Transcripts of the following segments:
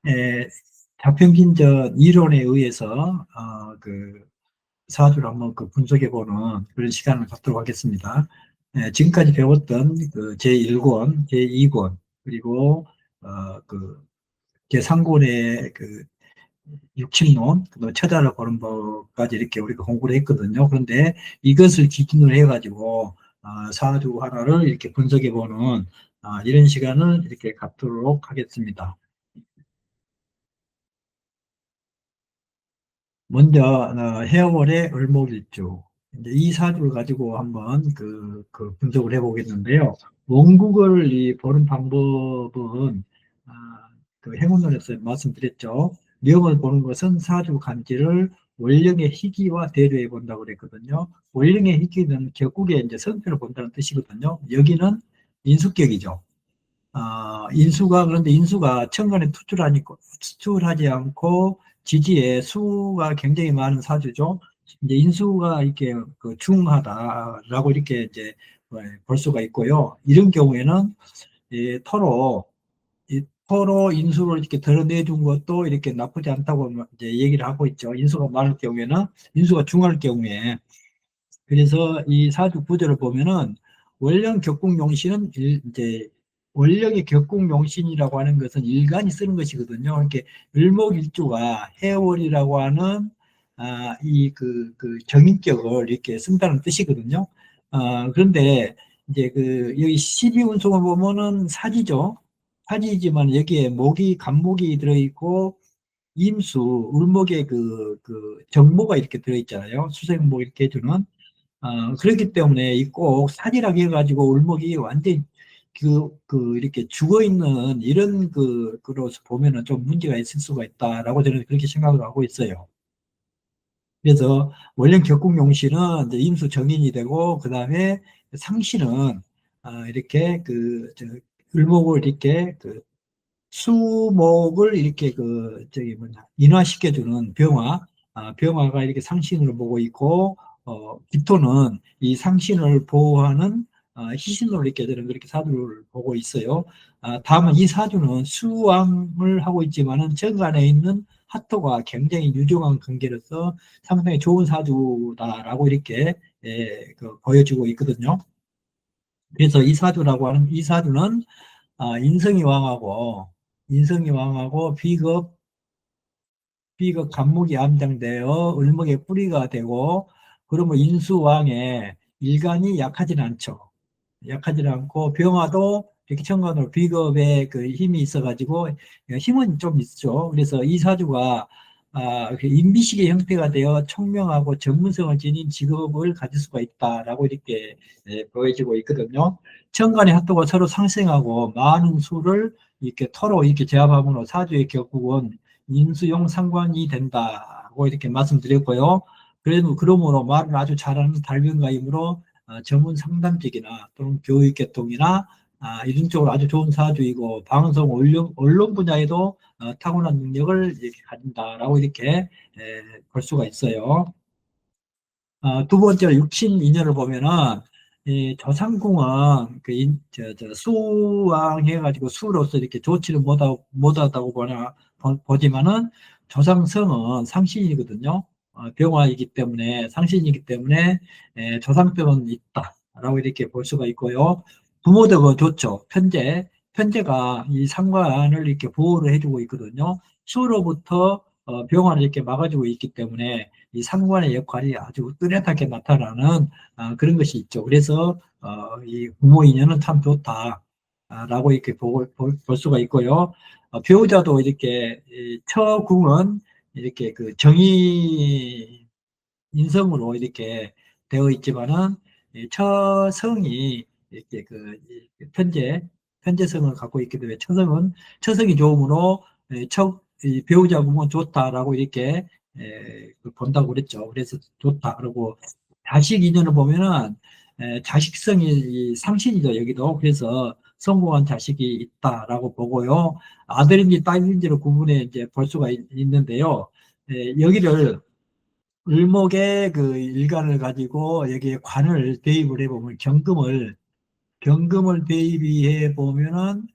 에, 자평균적 이론에 의해서 그 사주를 한번 그 분석해보는 그런 시간을 갖도록 하겠습니다. 지금까지 배웠던 그 제1권, 제2권, 그리고 그 제3권의 그 육친론, 그 처자를 보는 법까지 이렇게 우리가 공부를 했거든요. 그런데 이것을 기준으로 해가지고 사주 하나를 이렇게 분석해보는 이런 시간을 이렇게 갖도록 하겠습니다. 먼저 해월의 을목일주, 이제 이 사주를 가지고 한번 그 분석을 해보겠는데요. 원국을 보는 방법은 그 행운론에서 말씀드렸죠. 명을 보는 것은 사주 간지를 원령의 희기와 대조해 본다고 그랬거든요. 원령의 희기는 격국의 이제 성패를 본다는 뜻이거든요. 여기는 인수격이죠. 인수가, 그런데 인수가 천간에 투출하지 않고 지지에 수가 굉장히 많은 사주죠. 이제 인수가 이렇게 그 중하다라고 이렇게 이제 볼 수가 있고요. 이런 경우에는 이 토로 인수를 이렇게 드러내준 것도 이렇게 나쁘지 않다고 이제 얘기를 하고 있죠. 인수가 많을 경우에는, 인수가 중할 경우에. 그래서 이 사주 구조를 보면은 원령 격국용신은 이제 원령의 격국용신이라고 하는 것은 일간이 쓰는 것이거든요. 이렇게 을목일주가 해월이라고 하는 그 정인격을 이렇게 쓴다는 뜻이거든요. 그런데 이제 그 여기 12운송을 보면은 사지죠. 사지지만 여기에 목이 간목이 들어있고 임수, 울목에 그 정모가 이렇게 들어있잖아요. 수생목 이렇게 해주는. 그렇기 때문에 이 꼭 산이라고 해가지고 울목이 완전히 이렇게 죽어 있는 이런 그로서 보면은 좀 문제가 있을 수가 있다라고 저는 그렇게 생각을 하고 있어요. 그래서 원래 격국용신은 이제 임수 정인이 되고, 그 다음에 상신은 이렇게 을목을 이렇게 수목을 이렇게 인화시켜주는 병화, 병화가 이렇게 상신으로 보고 있고, 기토는 이 상신을 보호하는 희신으로 이렇게 저는 그렇게 사주를 보고 있어요. 다만 이 사주는 수왕을 하고 있지만은 정간에 있는 하토가 굉장히 유종한 관계로서 상당히 좋은 사주다라고 이렇게 보여지고 있거든요. 그래서 이 사주는 인성이 왕하고, 비겁 간목이 암장되어 을목의 뿌리가 되고, 그러면 인수왕의 일간이 약하진 않죠. 약하지 않고, 병화도 이렇게 천간으로 비겁의 그 힘이 있어가지고 힘은 좀 있죠. 그래서 이 사주가 그 인비식의 형태가 되어 총명하고 전문성을 지닌 직업을 가질 수가 있다라고 이렇게 보여지고 있거든요. 천간의 합도가 서로 상생하고 많은 수를 이렇게 토로 이렇게 제압함으로 사주의 결국은 인수용 상관이 된다고 이렇게 말씀드렸고요. 그래도 그러므로 말을 아주 잘하는 달변가이므로 전문 상담직이나 또는 교육계통이나 이런 쪽으로 아주 좋은 사주이고, 방송 언론 분야에도 타고난 능력을 이렇게 가진다라고 이렇게 볼 수가 있어요. 두 번째로 육신 인연을 보면은 이 조상궁은 수왕 해가지고 수로서 이렇게 좋지를 못하다고 보지만은 조상성은 상신이거든요. 병화이기 때문에, 상신이기 때문에 조상병은 있다라고 이렇게 볼 수가 있고요. 부모덕은 좋죠. 편제가 이 상관을 이렇게 보호를 해주고 있거든요. 수로부터 병화를 이렇게 막아주고 있기 때문에 이 상관의 역할이 아주 뚜렷하게 나타나는 그런 것이 있죠. 그래서 이 부모 인연은 참 좋다라고 이렇게 볼 수가 있고요. 배우자도 이렇게 처궁은 이렇게 그 정의 인성으로 이렇게 되어 있지만은 이 처성이 이렇게 편재성을 갖고 있기 때문에 처성이 좋으므로 이 배우자 부분 좋다라고 이렇게 본다고 그랬죠. 그래서 좋다. 그리고 자식 인연을 보면은 자식성이 상신이죠, 여기도. 그래서 성공한 자식이 있다라고 보고요. 아들인지 딸인지를 구분해 이제 볼 수가 있는데요. 여기를 을목의 그 일간을 가지고 여기에 관을 대입을 해보면 경금을 대입해 보면은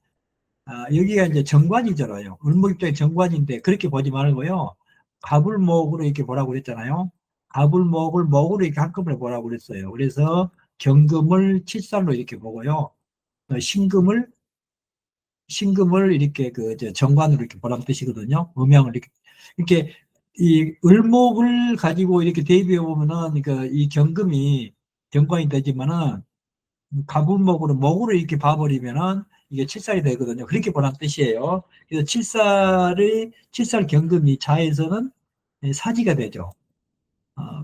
여기가 이제 정관이잖아요. 을목입장의 정관인데 그렇게 보지 말고요. 갑을목으로 이렇게 보라고 그랬잖아요. 갑을목을 목으로 이렇게 한꺼번에 보라고 그랬어요. 그래서 경금을 칠살로 이렇게 보고요. 신금을 이렇게 정관으로 이렇게 보라는 뜻이거든요. 음양을 이렇게 이 을목을 가지고 이렇게 대비해 보면은 이 경금이 경관이 되지만은 가분목으로 목으로 이렇게 봐버리면은 이게 칠살이 되거든요. 그렇게 보란 뜻이에요. 그래서 칠살 경금이 자에서는 사지가 되죠.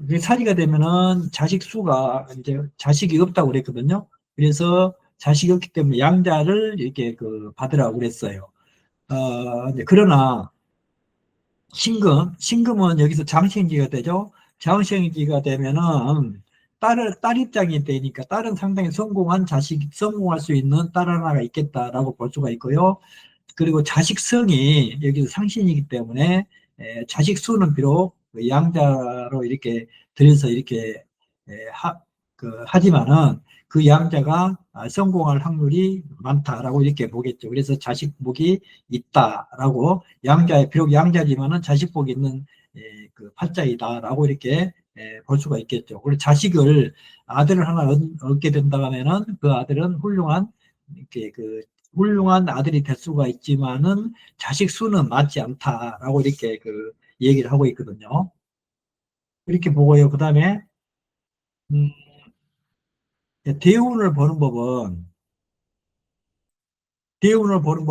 그 사지가 되면은 자식 수가 이제 자식이 없다고 그랬거든요. 그래서 자식이 없기 때문에 양자를 이렇게 받으라고 그랬어요. 그러나 신금은 여기서 장신기가 되죠. 장신기가 되면은 딸 입장이 되니까 딸은 상당히 성공할 수 있는 딸 하나가 있겠다라고 볼 수가 있고요. 그리고 자식성이 여기서 상신이기 때문에 자식 수는 비록 그 양자로 이렇게 들여서 이렇게 하지만은 그 양자가 성공할 확률이 많다라고 이렇게 보겠죠. 그래서 자식복이 있다라고 비록 양자지만은 자식복이 있는 그 팔자이다라고 이렇게 볼 수가 있겠죠. 그리고 아들을 하나 얻게 된다 하면은 그 아들은 이렇게 훌륭한 아들이 될 수가 있지만은 자식 수는 많지 않다라고 이렇게 얘기를 하고 있거든요. 이렇게 보고요. 그 다음에 음, 대운을 보는 법은 대운을 보는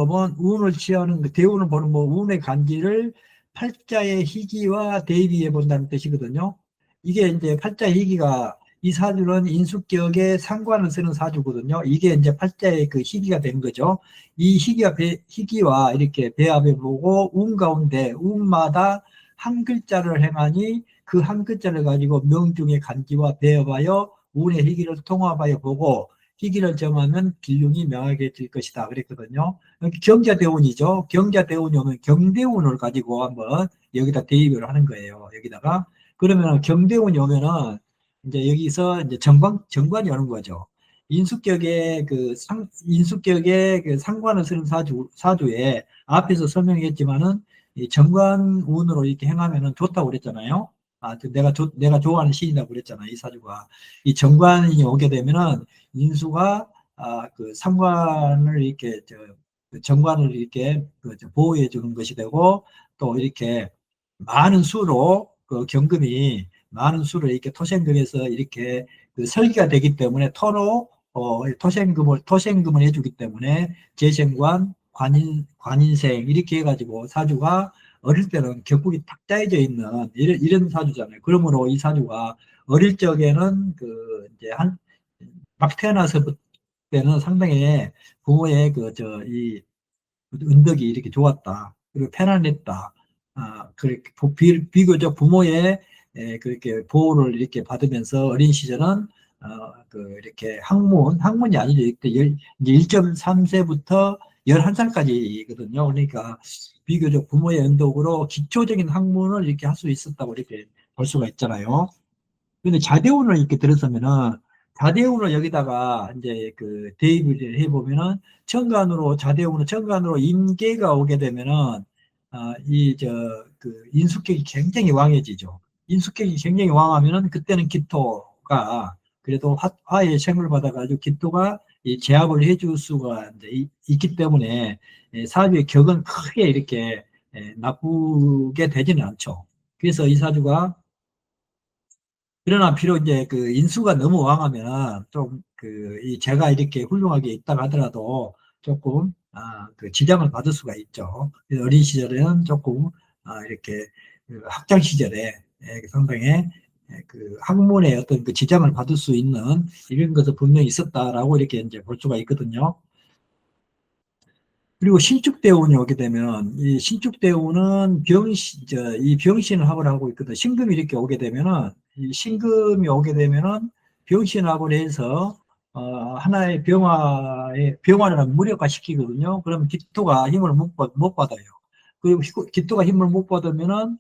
법, 운의 간기를 팔자의 희기와 대비해 본다는 뜻이거든요. 이게 이제 팔자의 희기가 이 사주는 인수격에 상관을 쓰는 사주거든요. 이게 이제 팔자의 그 희기가 된 거죠. 이 희기와 이렇게 배합해 보고 운 가운데 운마다 한 글자를 행하니 그 한 글자를 가지고 명중의 간기와 배합하여 운의 희기를 통합하여 보고 희기를 정하면 길흉이 명확해질 것이다 그랬거든요. 경자대운이죠. 경자대운이 오면 경대운을 가지고 한번 여기다 대입을 하는 거예요. 여기다가 그러면 경대운이 오면은 이제 여기서 이제 정관이 오는 거죠. 인수격의 그 상관을 쓰는 사주에 앞에서 설명했지만은 이 정관운으로 이렇게 행하면은 좋다고 그랬잖아요. 내가 좋아하는 신이라고 그랬잖아요. 이 사주가. 이 정관이 오게 되면은 인수가 그 상관을 이렇게 그 정관을 이렇게 보호해 주는 것이 되고 또 이렇게 많은 수로 경금이 많은 수로 이렇게 토생금에서 이렇게 설계가 되기 때문에 토로 토생금을 해주기 때문에 재생관 관인생 이렇게 해가지고 사주가 어릴 때는 격국이 탁 짜여져 있는 이런 사주잖아요. 그러므로 이 사주가 어릴 적에는 이제 막 태어나서 때는 상당히 부모의 이 은덕이 이렇게 좋았다. 그리고 편안했다. 그렇게 비교적 부모의 그렇게 보호를 이렇게 받으면서 어린 시절은 이렇게 학문이 아니죠. 이제 1.3세부터 11살까지거든요. 그러니까 비교적 부모의 은덕으로 기초적인 학문을 이렇게 할 수 있었다고 이렇게 볼 수가 있잖아요. 근데 자대운을 이렇게 들었으면은 자대운을 여기다가 이제 대입을 해보면은 정관으로 임계가 오게 되면은 인수격이 굉장히 왕해지죠. 인수격이 굉장히 왕하면은 그때는 기토가 그래도 화의 생을 받아가지고 기토가 이 제압을 해줄 수가 이제 있기 때문에 사주의 격은 크게 이렇게 나쁘게 되지는 않죠. 그래서 이 사주가 그러나 비록 이제 인수가 너무 왕하면 좀 이 제가 이렇게 훌륭하게 있다가 하더라도 조금 지장을 받을 수가 있죠. 그래서 어린 시절에는 조금 이렇게 학창 시절에 상당히 학문의 어떤 지장을 받을 수 있는 이런 것은 분명히 있었다라고 이렇게 이제 볼 수가 있거든요. 그리고 신축대운이 오게 되면 이 신축대운은 이 병신합을 하고 있거든. 신금이 이렇게 오게 되면은 이 신금이 오게 되면은 병신합을 해서 하나의 병화를 무력화시키거든요. 그러면 기토가 힘을 못 받아요. 그리고 기토가 힘을 못 받으면은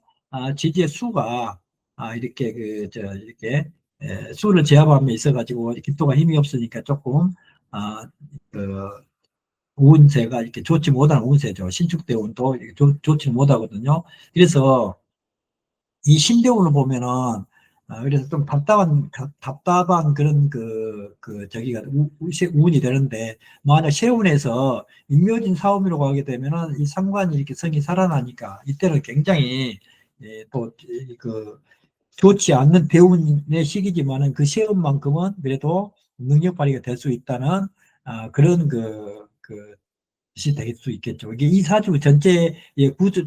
지지의 수가 이렇게 이렇게 수를 제압함에 있어가지고 기토가 힘이 없으니까 조금 아, 그 운세가 이렇게 좋지 못한 운세죠. 신축대운도 이렇게 좋지 못하거든요. 그래서 이 신대운을 보면은, 그래서 좀 답답한 그런 저기가 운이 되는데, 만약 세운에서 임묘진 사오미로 가게 되면은 이 상관이 이렇게 성이 살아나니까, 이때는 굉장히, 예, 또, 좋지 않는 대운의 시기지만은 그 시험만큼은 그래도 능력 발휘가 될 수 있다는, 그런 것이 될 수 있겠죠. 이게 이 사주 전체의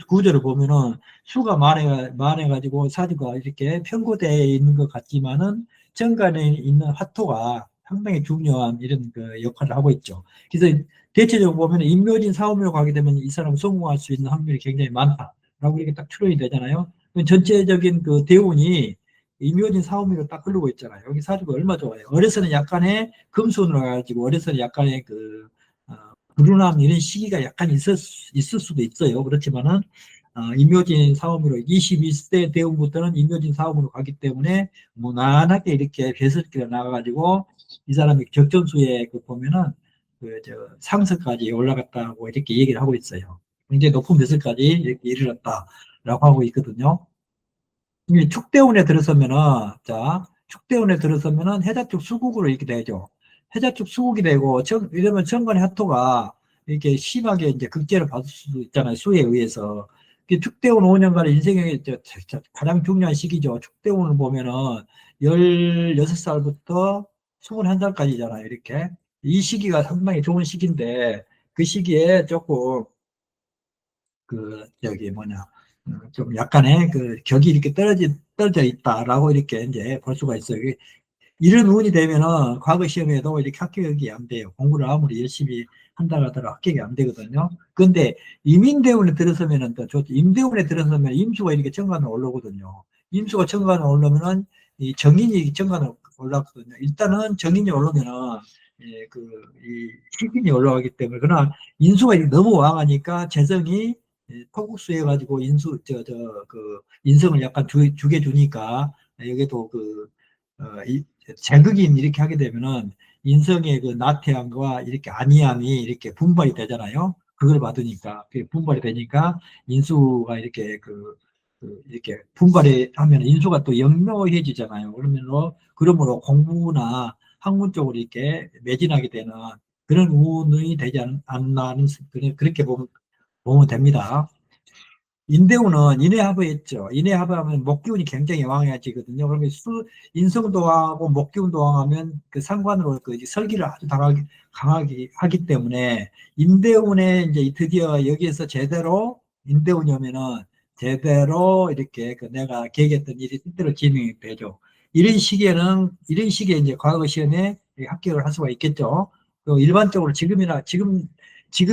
구조를 보면은 수가 많아가지고 사주가 이렇게 편고되어 있는 것 같지만은 정관에 있는 화토가 상당히 중요한 이런 역할을 하고 있죠. 그래서 대체적으로 보면 인묘진 사오미로 가게 되면 이 사람 성공할 수 있는 확률이 굉장히 많다라고 이렇게 딱 추론이 되잖아요. 전체적인 그 대운이 인묘진 사오미로 딱 흐르고 있잖아요. 여기 사주가 얼마 좋아요. 어려서는 약간의 금손으로 가지고 어려서는 약간의 어, 불운함 이런 시기가 약간 있을 수도 있어요. 그렇지만은 임묘진 사업으로 21세 대운부터는 임묘진 사업으로 가기 때문에 무난하게 이렇게 배설기가 나가가지고 이 사람이 적정수에 보면은 상승까지 올라갔다고 이렇게 얘기를 하고 있어요. 굉장히 높은 배설까지 이렇게 이르렀다라고 하고 있거든요. 이 축대운에 들어서면은, 자, 축대운에 들어서면은 해자축 수국으로 이렇게 되죠. 해자축 수국이 되고, 이러면 천간의 하토가 이렇게 심하게 이제 극제를 받을 수도 있잖아요. 수에 의해서. 축대운 5년간의 인생의 가장 중요한 시기죠. 축대운을 보면은 16살부터 21살까지잖아요. 이렇게. 이 시기가 상당히 좋은 시기인데, 그 시기에 조금 저기 뭐냐, 좀 약간의 격이 이렇게 떨어져 있다라고 이렇게 이제 볼 수가 있어요. 이런 운이 되면은 과거 시험에도 이렇게 합격이 안 돼요. 공부를 아무리 열심히 한다 하더라도 합격이 안 되거든요. 그런데 임인대운에 들어서면은 또 좋죠. 임대운에 들어서면 임수가 이렇게 정관을 올라오거든요. 임수가 정관을 올라오면은 이 정인이 정관을 올라거든요. 일단은 정인이 올라오면은 예, 이 식인이 올라가기 때문에 그러나 인수가 이렇게 너무 왕하니까 재성이 토국수해 가지고 인성을 약간 주게 주니까 여기도 제극인 이렇게 하게 되면은 인성의 그 나태함과 이렇게 안이함이 이렇게 분발이 되잖아요. 그걸 받으니까 그게 분발이 되니까 인수가 이렇게 이렇게 분발이 하면 인수가 또 영묘해지잖아요. 그러므로 공부나 학문 쪽으로 이렇게 매진하게 되는 그런 운이 되지 않나는 그렇게 보면 됩니다. 인대운은 인해합의했죠. 인해합의하면 목기운이 굉장히 왕해지거든요. 그러면 인성도 왕하고 목기운도 왕하면 그 상관으로 설기를 아주 강하게 하기 때문에 인대운에 이제 드디어 여기에서 제대로 인대운이 오면은 제대로 이렇게 내가 계획했던 일이 뜻대로 진행이 되죠. 이런 시기에 이제 과거 시험에 합격을 할 수가 있겠죠. 일반적으로 지금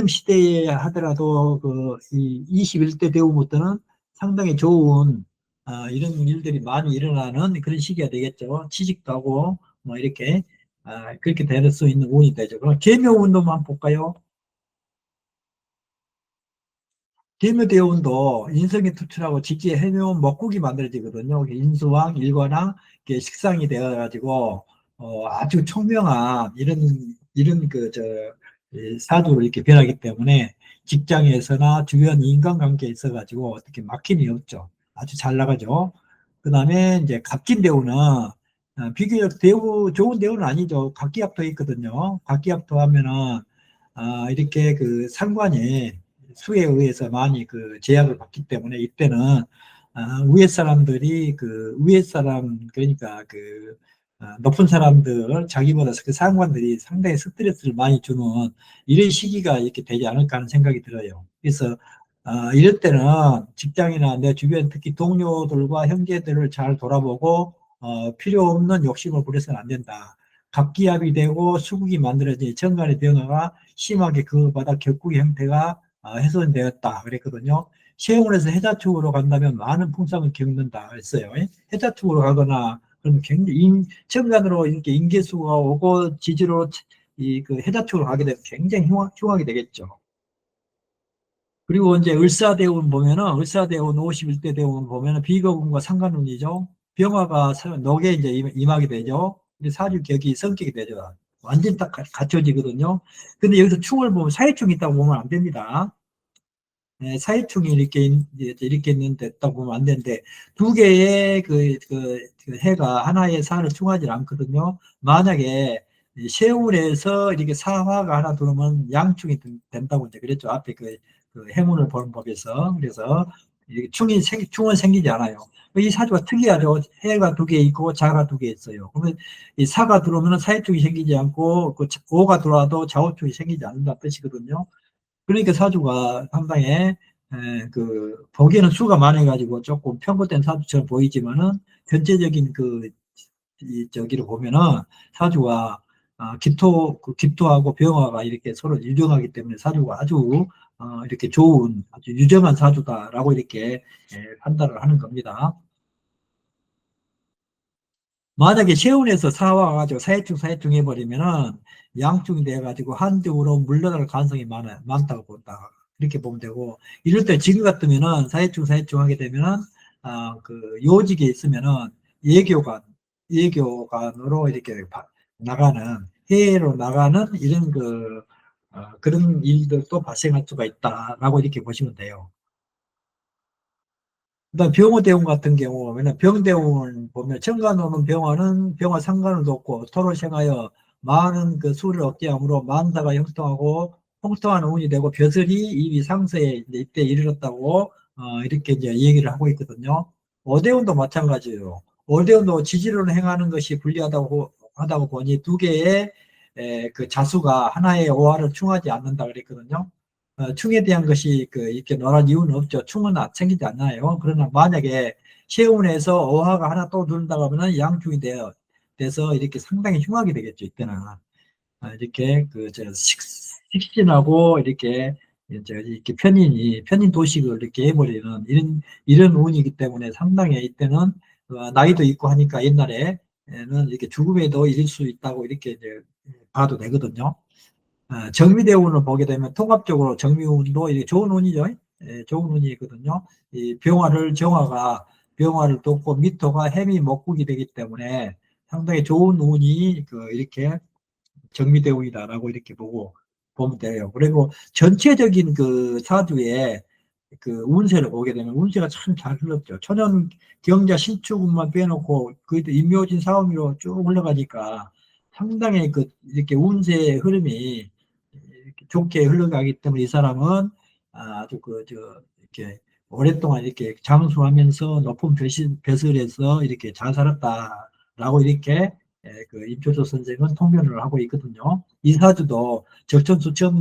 시대에 하더라도 이 21대 대우부터는 상당히 좋은 이런 일들이 많이 일어나는 그런 시기가 되겠죠. 취직도 하고 뭐 이렇게 그렇게 될 수 있는 운이 되죠. 그럼 계묘운동 한번 볼까요? 계묘대운도 인성이 투출하고 직지에 해묘운 먹국이 만들어지거든요. 인수왕, 일관왕, 이게 식상이 되어가지고 아주 총명한 이런 사주로 이렇게 변하기 때문에 직장에서나 주변 인간관계에 있어가지고 어떻게 막힘이 없죠. 아주 잘 나가죠. 그 다음에 이제 갑진대우는 비교적 좋은 대우는 아니죠. 각기합도 있거든요. 각기합도 하면은 이렇게 상관이 수에 의해서 많이 제약을 받기 때문에 이때는 위에 사람 그러니까 높은 사람들 자기보다 그 상관들이 상당히 스트레스를 많이 주는 이런 시기가 이렇게 되지 않을까 하는 생각이 들어요. 그래서 이럴 때는 직장이나 내 주변 특히 동료들과 형제들을 잘 돌아보고 필요 없는 욕심을 부려서는 안 된다. 갑기합이 되고 수국이 만들어진 정관의 변화가 심하게 그거보다 격국의 형태가 훼손되었다 그랬거든요. 시행원에서 해자축으로 간다면 많은 풍상을 겪는다 했어요. 해자축으로 가거나 그러면 굉장히 정관으로 이렇게 인계수가 오고 지지로 해자축으로 가게 되면 굉장히 흉하게 되겠죠. 그리고 이제 을사대운 51대 대운 보면은 비거군과 상관운이죠. 병화가 녹에 이제 임하게 되죠. 사주격이 성격이 되죠. 완전히 딱 갖춰지거든요. 근데 여기서 충을 보면 사이충이 있다고 보면 안 됩니다. 네, 사이충이 이렇게 있는데 딱 보면 안 되는데, 두 개의 그 해가 하나의 산을 충하지 않거든요. 만약에 세운에서 이렇게 사화가 하나 들어오면 양충이 된다고 이제 그랬죠. 앞에 그 해문을 보는 법에서. 그래서 이렇게 충은 생기지 않아요. 이 사주가 특이하죠. 해가 두 개 있고 자가 두 개 있어요. 그러면 이 사가 들어오면 사이충이 생기지 않고, 그 오가 들어와도 좌우충이 생기지 않는다 뜻이거든요. 그러니까 사주가 상당히 보기에는 수가 많아가지고 조금 편곡된 사주처럼 보이지만은 전체적인 저기를 보면은 사주가 기토하고 병화가 이렇게 서로 유정하기 때문에 사주가 아주 이렇게 좋은 아주 유정한 사주다라고 이렇게 판단을 하는 겁니다. 만약에 세운에서 사와가지고 사해충 해버리면은 양충이 돼가지고 한쪽으로 물러날 가능성이 많다고 본다. 이렇게 보면 되고, 이럴 때 지금 같으면은 사해충 하게 되면은, 요직에 있으면은 예교관으로 이렇게 나가는, 해외로 나가는 이런 그런 일들도 발생할 수가 있다라고 이렇게 보시면 돼요. 그다음 병어대원 같은 경우 보면 병대원 보면 천간 오는 병화는 병화 상관을 돕고 토를 생하여 많은 그 수를 얻게하므로 만사가 형통하고 통통한 운이 되고 벼슬이 이미 상서에 이제 이때 이르렀다고 이렇게 이제 얘기를 하고 있거든요. 오대원도 마찬가지예요. 오대원도 지지론을 행하는 것이 불리하다고 하다고 보니 두 개의 그 자수가 하나의 오화를 충하지 않는다 그랬거든요. 충에 대한 것이 이렇게 논할 이유는 없죠. 충은 생기지 않나요? 그러나 만약에 시운에서 어화가 하나 또 들른다고 하면 양충이 돼서 이렇게 상당히 흉하게 되겠죠. 이때는. 이렇게 식신하고 이렇게 이렇게 편인 도식을 이렇게 해버리는 이런 운이기 때문에 상당히 이때는 나이도 있고 하니까 옛날에는 이렇게 죽음에도 이를 수 있다고 이렇게 이제 봐도 되거든요. 정미대운을 보게 되면 통합적으로 정미운도 이게 좋은 운이죠. 예, 좋은 운이거든요. 이 병화를 돕고 미토가 해미 목국이 되기 때문에 상당히 좋은 운이 이렇게 정미대운이다라고 이렇게 보면 돼요. 그리고 전체적인 그 사주에 그 운세를 보게 되면 운세가 참 잘 흘렀죠. 천연 경자 신축운만 빼놓고 그래도 임묘진 사오미로 쭉 흘러가니까 상당히 이렇게 운세의 흐름이 이렇게 좋게 흘러가기 때문에 이 사람은 아주 이렇게 오랫동안 이렇게 장수하면서 높은 벼슬에서 이렇게 잘 살았다라고 이렇게 임초조 선생은 통변을 하고 있거든요. 이 사주도 적천수천